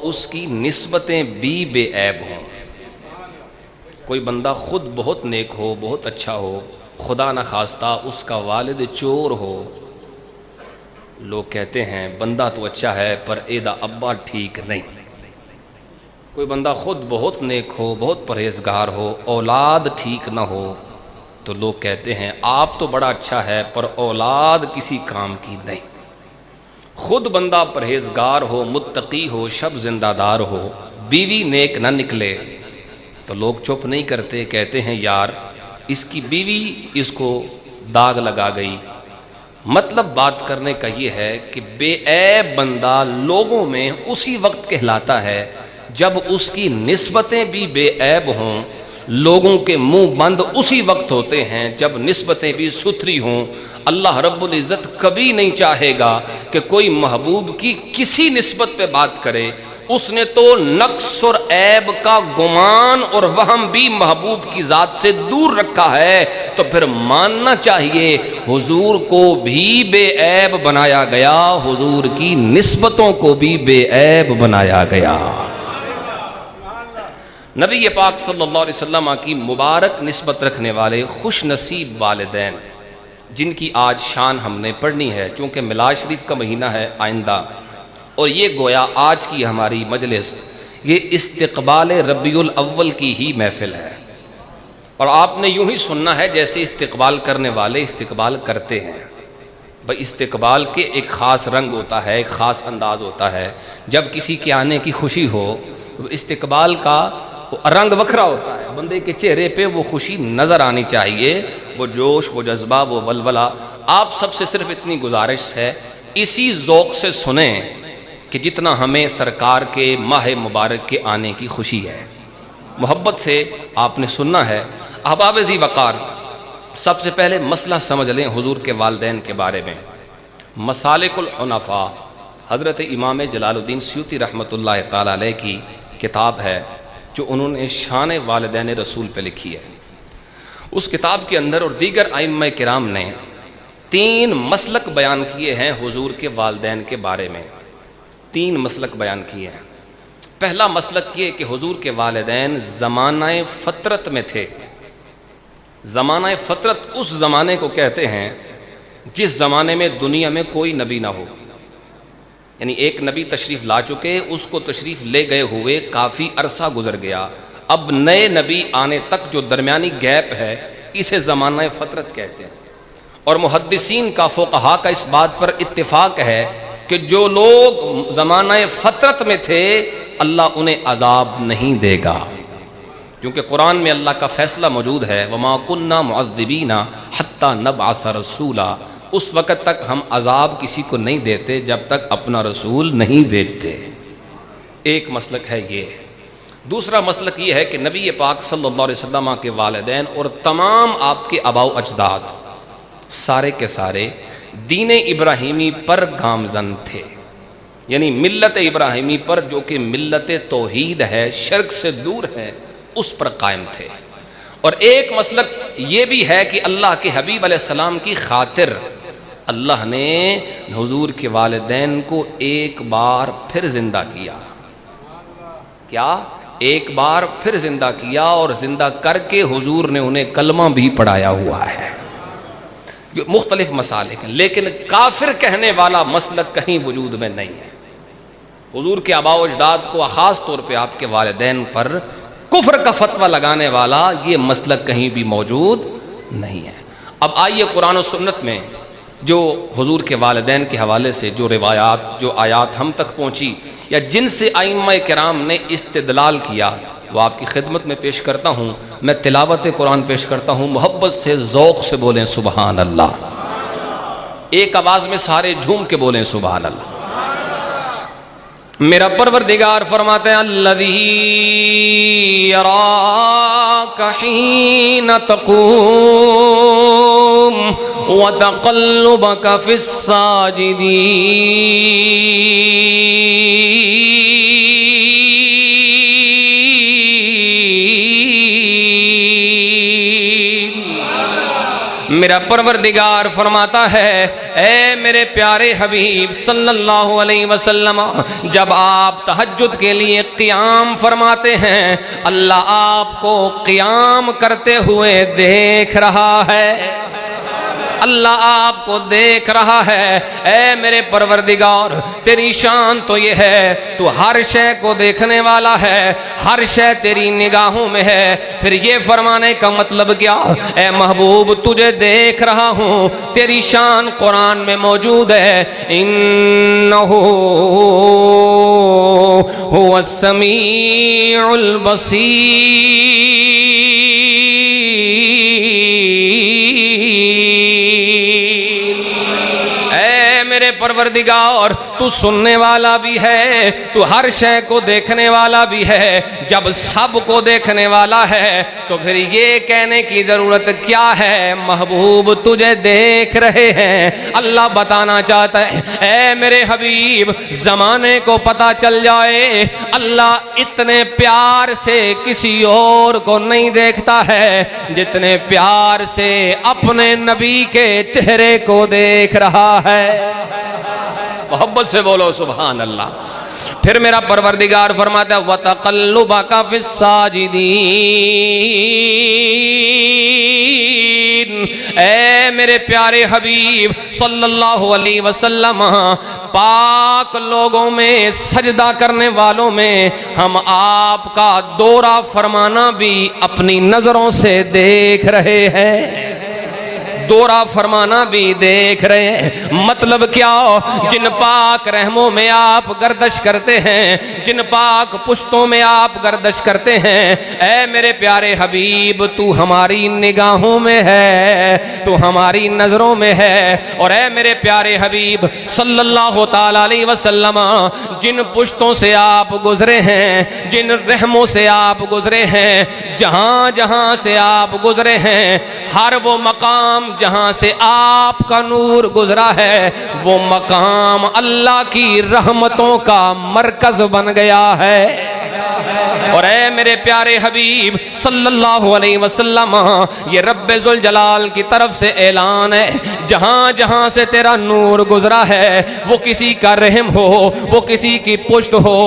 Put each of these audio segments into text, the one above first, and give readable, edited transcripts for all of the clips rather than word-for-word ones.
उसकी निस्बतें भी बेऐब हों। कोई बंदा खुद बहुत नेक हो, बहुत अच्छा हो, खुदा न खास्ता उसका वालिद चोर हो, लोग कहते हैं बंदा तो अच्छा है पर एदा अब्बा ठीक नहीं। कोई बंदा खुद बहुत नेक हो, बहुत परहेजगार हो, औलाद ठीक ना हो, तो लोग कहते हैं आप तो बड़ा अच्छा है पर औलाद किसी काम की नहीं। खुद बंदा परहेजगार हो, मुत्तकी हो, शब जिंदादार हो, बीवी नेक ना निकले तो लोग चुप नहीं करते, कहते हैं यार इसकी बीवी इसको दाग लगा गई। मतलब बात करने का ये है कि बेऐब बंदा लोगों में उसी वक्त कहलाता है जब उसकी निस्बतें भी बेऐब हों। लोगों के मुंह बंद उसी वक्त होते हैं जब निस्बतें भी सुथरी हों। अल्लाह रब्बुल इज़्ज़त कभी नहीं चाहेगा कि कोई महबूब की किसी निस्बत पे बात करे। उसने तो नक्स और ऐब का गुमान और वहम भी महबूब की ज़ात से दूर रखा है, तो फिर मानना चाहिए हुजूर को भी बेऐब बनाया गया, हुजूर की निस्बतों को भी बेऐब बनाया गया। नबी पाक सल्लल्लाहु अलैहि वसल्लम की मुबारक निस्बत रखने वाले खुश नसीब वालिदैन जिनकी आज शान हमने पढ़नी है, चूँकि मिलाद शरीफ का महीना है आइंदा, और ये गोया आज की हमारी मजलिस ये इस्तिक़बाल रबीउल अव्वल की ही महफ़िल है। और आपने यूँ ही सुनना है जैसे इस्तिक़बाल करने वाले इस्तिक़बाल करते हैं। भाई इस्तिक़बाल के एक ख़ास रंग होता है, एक ख़ास अंदाज़ होता है। जब किसी के आने की खुशी हो तो इस्तिक़बाल का रंग वखरा होता है, बंदे के चेहरे पे वो खुशी नज़र आनी चाहिए, वो जोश, वो जज्बा, वो वलवला। आप सबसे सिर्फ इतनी गुजारिश है इसी ज़ौक़ से सुने कि जितना हमें सरकार के माह मुबारक के आने की खुशी है, मोहब्बत से आपने सुनना है। अहबाब ज़ी वक़ार, सबसे पहले मसला समझ लें हुजूर के वालिदैन के बारे में। मसालिकुल हुनफ़ा हज़रत इमाम जलालुद्दीन सयूती रहमतुल्लाह ताला अलैह की किताब है जो उन्होंने शान वालिदैन रसूल पे लिखी है। उस किताब के अंदर और दीगर आइम्मा किराम ने 3 मसलक बयान किए हैं हुजूर के वालिदैन के बारे में। 3 मसलक बयान किए हैं। पहला मसलक ये कि हुजूर के वालिदैन ज़मानाए फ़तरत में थे। ज़मानाए फ़तरत उस ज़माने को कहते हैं जिस ज़माने में दुनिया में कोई नबी ना हो, यानी एक नबी तशरीफ़ ला चुके, उसको तशरीफ़ ले गए हुए काफ़ी अरसा गुजर गया, अब नए नबी आने तक जो दरमियानी गैप है इसे ज़माना फ़तरत कहते हैं। और मुहद्दिसीन का, फ़ुक़हा का इस बात पर इत्तिफ़ाक़ है कि जो लोग ज़माना फ़तरत में थे अल्लाह उन्हें अज़ाब नहीं देगा, क्योंकि कुरान में अल्लाह का फ़ैसला मौजूद है, वमा कुन्ना मुअज़्ज़िबीना हत्ता नबअस रसूला। उस वक़्त तक हम अज़ाब किसी को नहीं देते जब तक अपना रसूल नहीं भेजते। एक मसलक है ये। दूसरा मसलक ये है कि नबी पाक सल्लल्लाहु अलैहि वसल्लम के वालिदैन और तमाम आपके आबाओ अजदाद सारे के सारे दीन इब्राहीमी पर गामज़न थे, यानी मिल्लत इब्राहीमी पर, जो कि मिल्लत तौहीद है, शिर्क से दूर है, उस पर कायम थे। और एक मसलक ये भी है कि अल्लाह के हबीब अलैहिस्सलाम की खातिर अल्लाह ने हुजूर के वालिदैन को एक बार फिर ज़िंदा किया। क्या? एक बार फिर ज़िंदा किया, और ज़िंदा करके हुजूर ने उन्हें कलमा भी पढ़ाया हुआ है। मुख्तलिफ मसालिक हैं, लेकिन काफिर कहने वाला मसलक कहीं वजूद में नहीं है। हुजूर के आबाओ अजदाद को, ख़ास तौर पे आपके वालिदैन पर कुफ्र का फतवा लगाने वाला ये मसलक कहीं भी मौजूद नहीं है। अब आइए कुरान और सुन्नत में जो हुजूर के वालिदैन के हवाले से जो रिवायात, जो आयात हम तक पहुँची या जिनसे आइम्मा किराम ने इस्तिदलाल किया, वो आपकी खिदमत में पेश करता हूँ। मैं तिलावत कुरान पेश करता हूँ, मोहब्बत से, ज़ौक़ से बोलें सुबहान अल्लाह। एक आवाज़ में सारे झूम के बोलें सुबहान अल्लाह। मेरा परवरदिगार फरमाते हैं अल्लज़ी यराका हीन तक़ूम व तक़ल्लुबका फ़िस्साजिदीन। मेरा परवरदिगार फरमाता है ए मेरे प्यारे हबीब सल्लल्लाहु अलैहि वसल्लम, जब आप तहज्जुद के लिए क़ियाम फरमाते हैं, अल्लाह आपको क़ियाम करते हुए देख रहा है, अल्लाह आपको देख रहा है। ऐ मेरे परवरदिगार, तेरी शान तो ये है, तू हर शय को देखने वाला है, हर शय तेरी निगाहों में है। फिर ये फरमाने का मतलब क्या? ऐ महबूब, तुझे देख रहा हूँ, तेरी शान कुरान में मौजूद है। इन्नहु हुवस समीउल बसीर। मेरे परवरदिगार, तू सुनने वाला भी है, तू हर शय को देखने वाला भी है। जब सब को देखने वाला है तो फिर ये कहने की जरूरत क्या है? महबूब तुझे देख रहे हैं। अल्लाह बताना चाहता है, ऐ मेरे हबीब, जमाने को पता चल जाए, अल्लाह इतने प्यार से किसी और को नहीं देखता है जितने प्यार से अपने नबी के चेहरे को देख रहा है। मोहब्बत से बोलो सुभान अल्लाह। फिर मेरा परवरदिगार फरमाता है, वतक़ल्लुबका फ़िस्साजिदीन। ऐ मेरे प्यारे हबीब सल्लल्लाहु अलैहि वसल्लम, पाक लोगों में, सजदा करने वालों में हम आपका दौरा फरमाना भी अपनी नजरों से देख रहे हैं, दौरा फरमाना भी देख रहे हैं। मतलब क्या? जिन पाक रहमों में आप गर्दश करते हैं, जिन पाक पुश्तों में आप गर्दश करते हैं, ऐ मेरे प्यारे हबीब, तू हमारी निगाहों में है, तू हमारी नजरों में है। और ऐ मेरे प्यारे हबीब सल्लल्लाहु ताला अलैहि वसल्लम, जिन पुश्तों से आप गुजरे हैं, जिन रहमों से आप गुजरे हैं, जहां जहां से आप गुजरे हैं, हर वो मकाम जहां से आपका नूर गुजरा है, वो मकाम अल्लाह की रहमतों का मरकज बन गया है। और ऐ मेरे प्यारे हबीब सल्लल्लाहु अलैहि वसल्लम, ये रब्बे जुल जलाल की तरफ से ऐलान है, जहां जहां से तेरा नूर गुजरा है, वो किसी का रहम हो, वो किसी की पुश्त हो,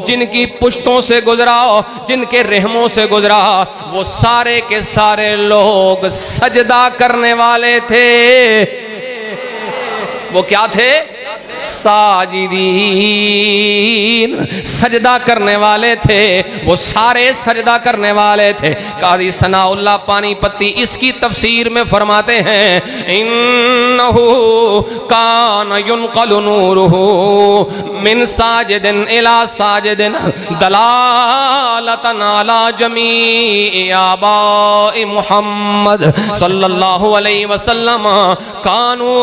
जिनकी पुश्तों से गुजरा, जिनके रहमों से गुजरा, वो सारे के सारे लोग सजदा करने वाले थे। वो क्या थे? साजिदीन, सजदा करने वाले थे, वो सारे सजदा करने वाले थे। काजी सनाउल्लाह पानीपत्ती इसकी तफसीर में फरमाते हैं, इन्नहु कान युनक़लु नूरुहु मिन साजिदिन इला साजिदिन दलालतन अला जमीइ आबाइ मुहम्मद सल्लल्लाहु अलैहि वसल्लम कानू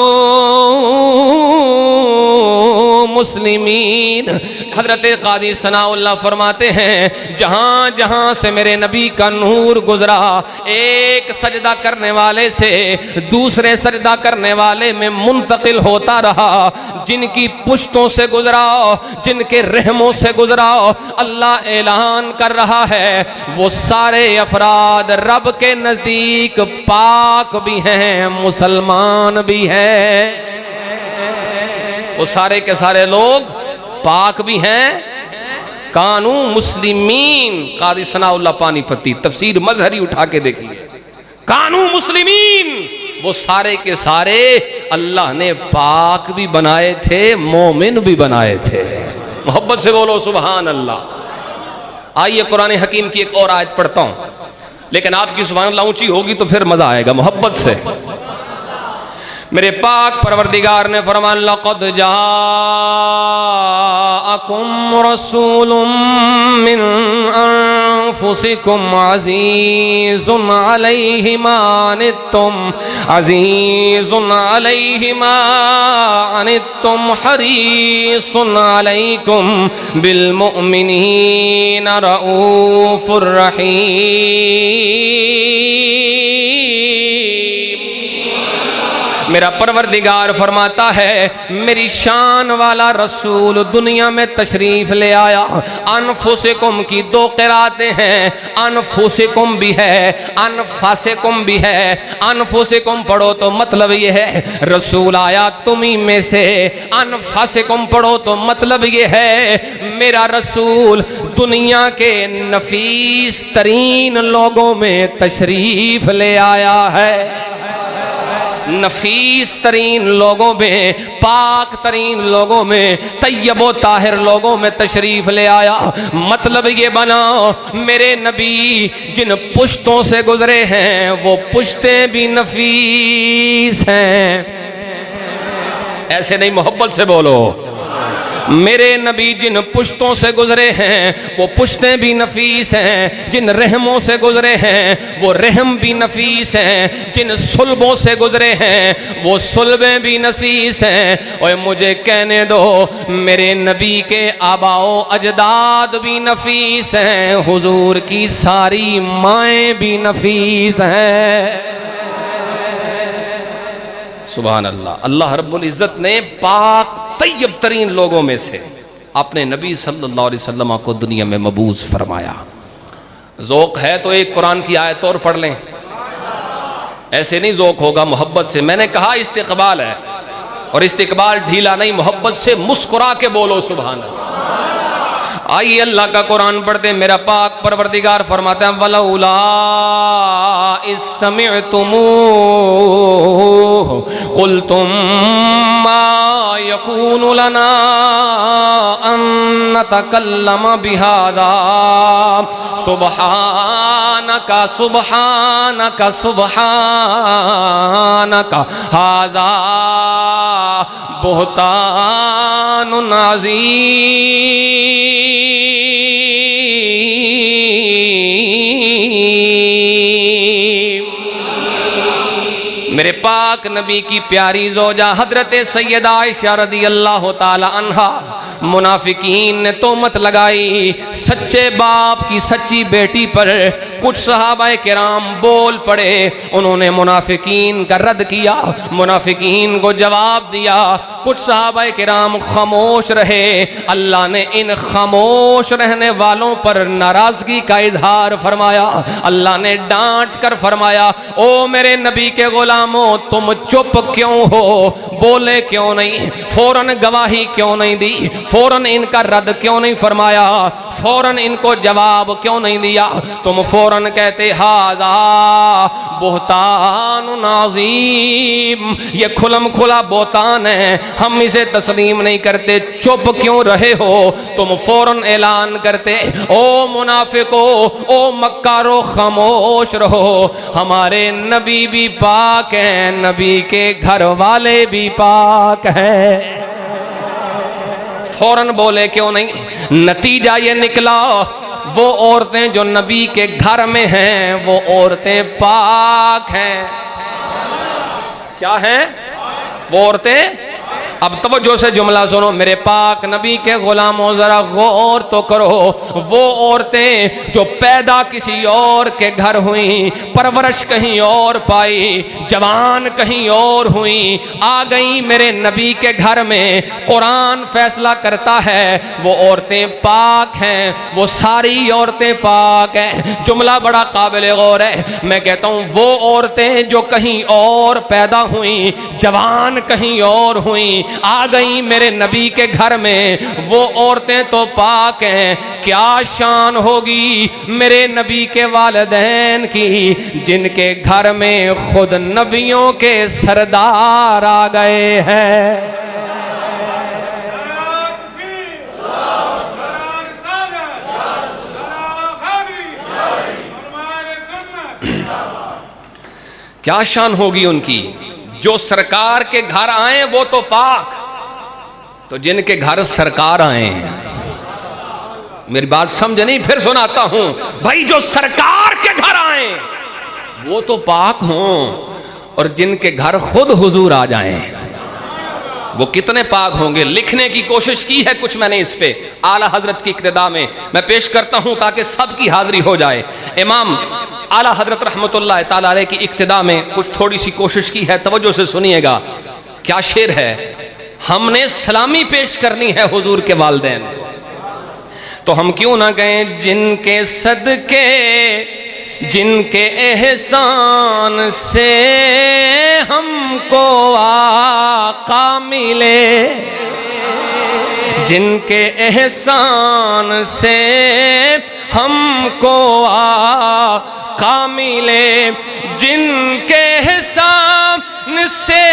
मुस्लिमीन। हजरत काजी सनाउल्लाह फरमाते हैं, जहां जहां से मेरे नबी का नूर गुजरा, एक सजदा करने वाले से दूसरे सजदा करने वाले में मुंतकिल होता रहा। जिनकी पुश्तों से गुजरा, जिनके रहमों से गुजरा, अल्लाह ऐलान कर रहा है, वो सारे अफराद रब के नजदीक पाक भी हैं, मुसलमान भी हैं। वो सारे के सारे लोग पाक भी हैं, कानू मुस्लिमीन। काजी सनाउल्लाह पानीपत्ती तफसीर मजहरी उठा के देखिए, कानू मुस्लिमीन, वो सारे के सारे अल्लाह ने पाक भी बनाए थे, मोमिन भी बनाए थे। मोहब्बत से बोलो सुभान अल्लाह। आइए कुरान हकीम की एक और आयत पढ़ता हूं, लेकिन आपकी सुभान अल्लाह ऊंची होगी तो फिर मजा आएगा। मोहब्बत से मेरे पाक परवरदिगार ने फरमाया, लक़द जाअकुम रसूलुम मिन अनफुसिकुम अज़ीज़ुन अलैहि मा अनित्तुम, अज़ीज़ुन अलैहि मा अनित्तुम हरीसुन अलैकुम बिल मुमिनीना रऊफ़ुर रहीम। मेरा परवरदिगार फरमाता है मेरी शान वाला रसूल दुनिया में तशरीफ ले आया। अनफुसिकुम की दो क़िरातें हैं, अनफुसिकुम भी है, अनफासिकुम भी है। अनफुसिकुम पढ़ो तो मतलब ये है रसूल आया तुम्ही में से, अनफासिकुम पढ़ो तो मतलब ये है मेरा रसूल दुनिया के नफीस तरीन लोगों में तशरीफ ले आया है। नफीस तरीन लोगों में, पाक तरीन लोगों में, तैयबो ताहिर लोगों में तशरीफ ले आया। मतलब ये बना मेरे नबी जिन पुश्तों से गुजरे हैं वो पुश्तें भी नफीस हैं। ऐसे नहीं, मोहब्बत से बोलो। मेरे नबी जिन पुश्तों से गुजरे हैं वो पुश्तें भी नफीस हैं, जिन रहमों से गुजरे हैं वो रहम भी नफीस हैं, जिन सुल्बों से गुजरे हैं वो सुल्बें भी नफीस हैं। और मुझे कहने दो मेरे नबी के आबाओ अजदाद भी नफीस हैं, हुजूर की सारी माएँ भी नफीस हैं। सुभान अल्लाह। अल्लाह रब्बुल इज़्ज़त ने पाक तैयब तरीन लोगों में से अपने नबी सल्लल्लाहु अलैहि वसल्लम को दुनिया में मबूस फरमाया। ज़ौक़ है तो एक कुरान की आयत और पढ़ लें। ऐसे नहीं ज़ौक़ होगा, मोहब्बत से। मैंने कहा इस्तिक़बाल है, और इस्तिक़बाल ढीला नहीं, मोहब्बत से मुस्कुरा के बोलो सुभान अल्लाह। आइए अल्लाह का कुरान पढ़ते। मेरा पाक परवरदिगार फरमाता है वलौला इस समिअतुमूहु क़ुल्तुम मा यकूनु लना अन नतकल्लम बिहादा सुब्हानका सुब्हानका सुब्हानका हाज़ा बुहतानुन अज़ीम। मेरे पाक नबी की प्यारी ज़ौजा हजरत सैयदा आयशा रज़ियल्लाहु ताला अन्हा, मुनाफिकीन ने तोहमत लगाई सच्चे बाप की सच्ची बेटी पर। कुछ सहाबाए किराम बोल पड़े, उन्होंने मुनाफिकीन का रद्द किया, मुनाफिकीन को जवाब दिया। कुछ सहाबाए किराम खामोश रहे। अल्लाह ने इन खामोश रहने वालों पर नाराजगी का इजहार फरमाया। अल्लाह ने डांट कर फरमाया ओ मेरे नबी के गुलामों तुम चुप क्यों हो, बोले क्यों नहीं, फौरन गवाही क्यों नहीं दी, फौरन इनका रद्द क्यों नहीं फरमाया, फौरन इनको जवाब क्यों नहीं दिया। तुम फौरन कहते हाज़ा बुहतानुन अज़ीम, ये खुलम खुला बोतान है, हम इसे तस्लीम नहीं करते। चुप क्यों रहे हो, तुम फौरन ऐलान करते ओ मुनाफिको, ओ मक्कारो खामोश रहो, हमारे नबी भी पाक हैं, नबी के घर वाले भी पाक हैं। फौरन बोले क्यों नहीं। नतीजा ये निकला वो औरतें जो नबी के घर में हैं वो औरतें पाक हैं। क्या हैं वो औरतें? अब तवज्जो से जुमला सुनो। मेरे पाक नबी के गुलामों जरा गौर तो करो। वो औरतें जो पैदा किसी और के घर हुई, परवरिश कहीं और पाई, जवान कहीं और हुई, आ गई मेरे नबी के घर में, कुरान फैसला करता है वो औरतें पाक हैं, वो सारी औरतें पाक हैं। जुमला बड़ा काबिल गौर है। मैं कहता हूँ वो औरतें जो कहीं और पैदा हुई, जवान कहीं और हुई, आ गई मेरे नबी के घर में, वो औरतें तो पाक हैं। क्या शान होगी मेरे नबी के वालिदैन की जिनके घर में खुद नबियों के सरदार आ गए हैं। क्या शान होगी उनकी जो सरकार के घर आए वो तो पाक, तो जिनके घर सरकार आए, मेरी बात समझ नहीं, फिर सुनाता हूं भाई, जो सरकार के घर आए वो तो पाक हों, और जिनके घर खुद हुजूर आ जाएं वो कितने पाक होंगे। लिखने की कोशिश की है कुछ मैंने इस पे आला हजरत की इक्तिदा में, मैं पेश करता हूं ताकि सबकी हाजिरी हो जाए। इमाम आला हजरत रहमतुल्लाह ताला अलैह की इक्तिदा में कुछ थोड़ी सी कोशिश की है, तवज्जो से सुनिएगा। क्या शेर है, हमने सलामी पेश करनी है हुजूर के वालिदैन, तो हम क्यों ना गए जिनके सदके, जिनके एहसान से हमको आका मिले, जिनके एहसान से हमको आका मिले, जिनके एहसान से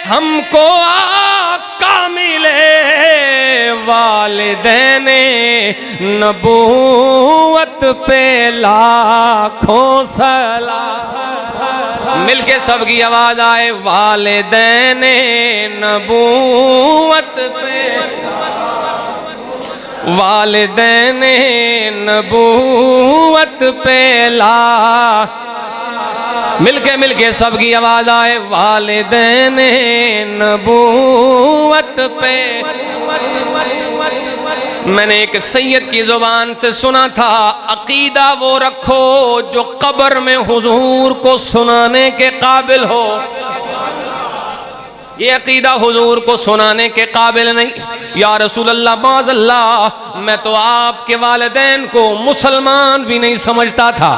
हमको आका मिले, वालिदैन नबूवत पे लाखों सलाम। मिलके सबकी आवाज आए, वालिदैन नबूवत पे, वालिदैन नबूवत पे ला। मिलके सबकी आवाज आए, वालिदैन नबूवत पे। मैंने एक सैयद की जुबान से सुना था, अकीदा वो रखो जो कब्र में हुजूर को सुनाने के काबिल हो। ये अकीदा हुजूर को सुनाने के काबिल नहीं। या रसूल अल्लाह माज़अल्लाह, मैं तो आपके वालिदैन को मुसलमान भी नहीं समझता था।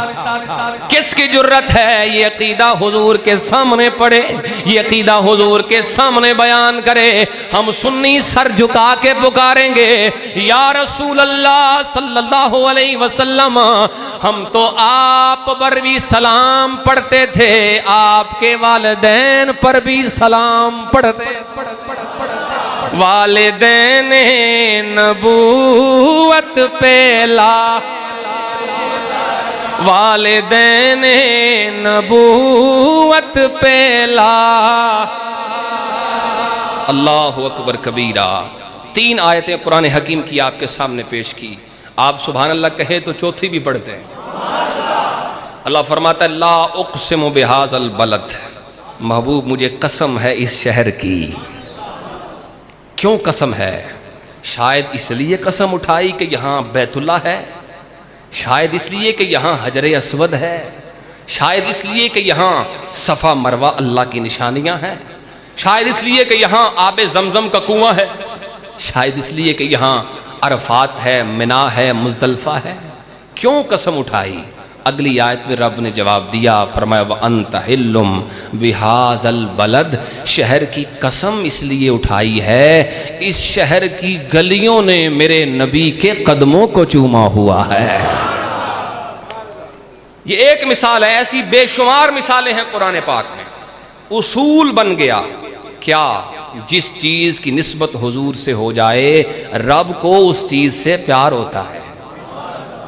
किसकी जुर्रत है ये अकीदा हुजूर के सामने पड़े, ये अकीदा हुजूर के सामने बयान करे। हम सुन्नी सर झुका के पुकारेंगे, या रसूल अल्लाह सल्लल्लाहु अलैहि वसल्लम, हम तो आप पर भी सलाम पढ़ते थे, आपके वालिदैन पर भी सलाम पढ़ते। वालिदैन नबूवत पे ला, वालिदैन नबूवत पे ला। अल्लाहु अकबर कबीरा। 3 आयतें कुरान हकीम की आपके सामने पेश की। आप सुभान अल्लाह कहे तो चौथी भी पढ़ते हैं। अल्लाह फरमाता है, ला उक़सिमु बिहाज़ल बलद, महबूब मुझे कसम है इस शहर की। क्यों कसम है? शायद इसलिए कसम उठाई कि यहाँ बैतुल्लाह है, शायद इसलिए कि यहाँ हजर अस्वद है, शायद इसलिए कि यहाँ सफ़ा मरवा अल्लाह की निशानियाँ हैं, शायद इसलिए कि यहाँ आबे ज़मज़म का कुआं है, शायद इसलिए कि यहाँ अरफात है, मिना है, मुज़दलिफ़ा है। क्यों कसम उठाई? अगली आयत में रब ने जवाब दिया, फरमाया व अंत हिल्लुम बिहाज़ल बलद, शहर की कसम इसलिए उठाई है, इस शहर की गलियों ने मेरे नबी के कदमों को चूमा हुआ है। ये एक मिसाल है, ऐसी बेशुमार मिसालें हैं कुरान पाक में। उसूल बन गया क्या? जिस चीज की निस्बत हुजूर से हो जाए, रब को उस चीज से प्यार होता है।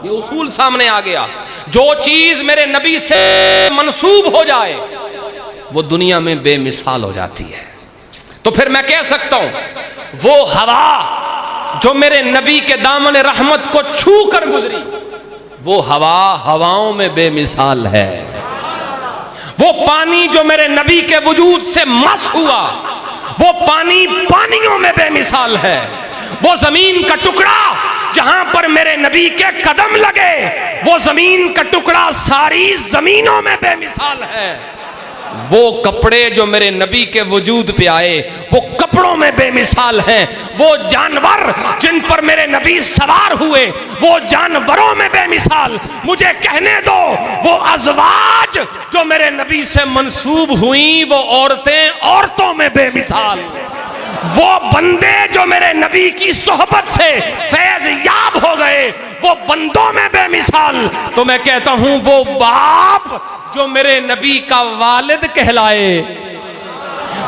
ये उसूल सामने आ गया। जो चीज मेरे नबी से मंसूब हो जाए, वो दुनिया में बेमिसाल हो जाती है। तो फिर मैं कह सकता हूं, वो हवा जो मेरे नबी के दामन रहमत को छू कर गुजरी, वो हवा हवाओं में बेमिसाल है। वो पानी जो मेरे नबी के वजूद से मस हुआ, वो पानी पानियों में बेमिसाल है। वो जमीन का टुकड़ा जहां पर मेरे नबी के कदम लगे, वो जमीन का टुकड़ा सारी जमीनों में बेमिसाल है। वो कपड़े जो मेरे नबी के वजूद पे आए, वो कपड़ों में बेमिसाल हैं। वो जानवर जिन पर मेरे नबी सवार हुए, वो जानवरों में बेमिसाल। मुझे कहने दो, वो अज़वाज जो मेरे नबी से मंसूब हुई, वो औरतें औरतों में बेमिसाल। वो बंदे जो मेरे नबी की सोहबत से फैज याब हो गए, वो बंदों में बेमिसाल। तो मैं कहता हूं, वो बाप जो मेरे नबी का वालिद कहलाए,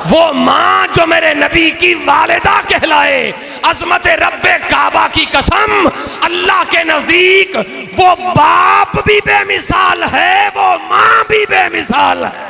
वो मां जो मेरे नबी की वालिदा कहलाए, अज़मत रब्बे काबा की कसम, अल्लाह के नजदीक वो बाप भी बेमिसाल है, वो मां भी बेमिसाल है।